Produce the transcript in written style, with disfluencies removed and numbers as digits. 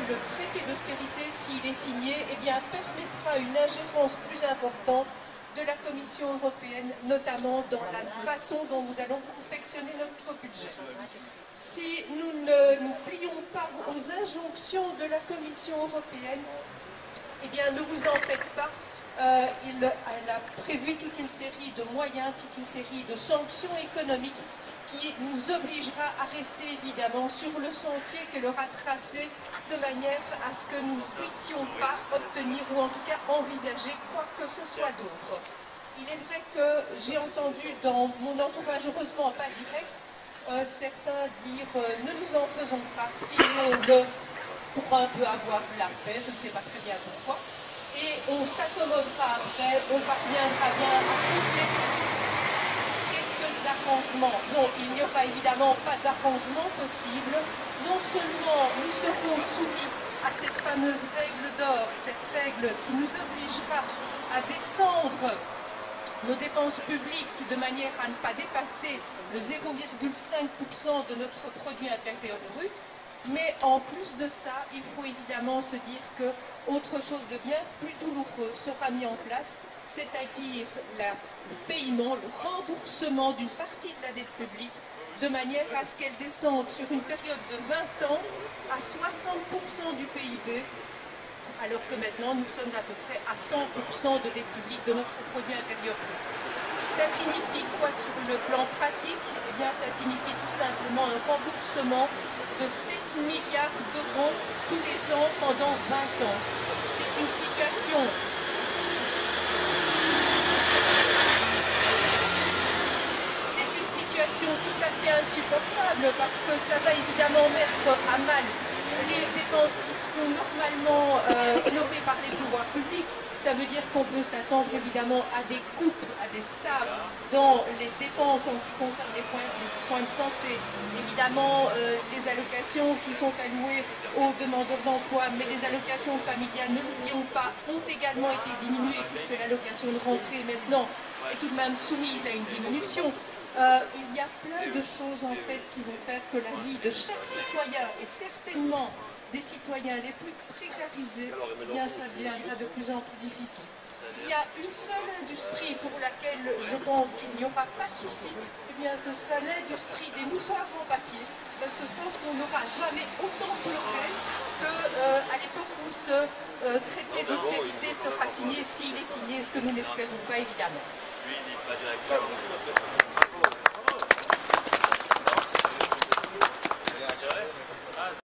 le traité d'austérité, s'il est signé, eh bien, permettra une ingérence plus importante de la Commission européenne, notamment dans la façon dont nous allons confectionner notre budget. Si nous ne nous plions pas aux injonctions de la Commission européenne, eh bien, ne vous en faites pas. Elle a prévu toute une série de moyens, toute une série de sanctions économiques qui nous obligera à rester évidemment sur le sentier qu'elle aura tracé de manière à ce que nous ne puissions pas obtenir ou en tout cas envisager quoi que ce soit d'autre. Il est vrai que j'ai entendu dans mon entourage, heureusement pas direct, certains dire ne nous en faisons pas, sinon pour un peu avoir la paix, je ne sais pas très bien pourquoi, et on s'accommodera après, on parviendra bien à compléter arrangements. Non, il n'y aura évidemment pas d'arrangement possible. Non seulement nous serons soumis à cette fameuse règle d'or, cette règle qui nous obligera à descendre nos dépenses publiques de manière à ne pas dépasser le 0,5% de notre produit intérieur brut, mais en plus de ça, il faut évidemment se dire que autre chose de bien plus douloureux sera mis en place, c'est-à-dire le paiement, le remboursement d'une partie de la dette publique, de manière à ce qu'elle descende sur une période de 20 ans à 60% du PIB, alors que maintenant nous sommes à peu près à 100% de dette publique de notre produit intérieur brut. Ça signifie quoi sur le plan pratique? Eh bien, ça signifie tout simplement un remboursement de 7 milliards d'euros tous les ans pendant 20 ans. C'est une situation tout à fait insupportable parce que ça va évidemment mettre à mal les dépenses qui seront normalement honorées par les pouvoirs publics. Ça veut dire qu'on peut s'attendre évidemment à des coupes, à des sables dans les dépenses en ce qui concerne les soins de santé. Évidemment, les allocations qui sont allouées aux demandeurs d'emploi, mais les allocations familiales, ne l'oublions pas, ont également été diminuées puisque l'allocation de rentrée maintenant est tout de même soumise à une diminution. Il y a plein de choses en fait qui vont faire que la vie de chaque citoyen, et certainement des citoyens les plus précarisés, eh bien ça deviendra de plus en plus difficile. Il y a une seule industrie pour laquelle je pense qu'il n'y aura pas de souci, eh bien ce sera l'industrie des mouchoirs en papier, parce que je pense qu'on n'aura jamais autant pleuré qu'à l'époque où ce traité d'austérité sera signé, s'il est signé, ce que nous n'espérons pas évidemment.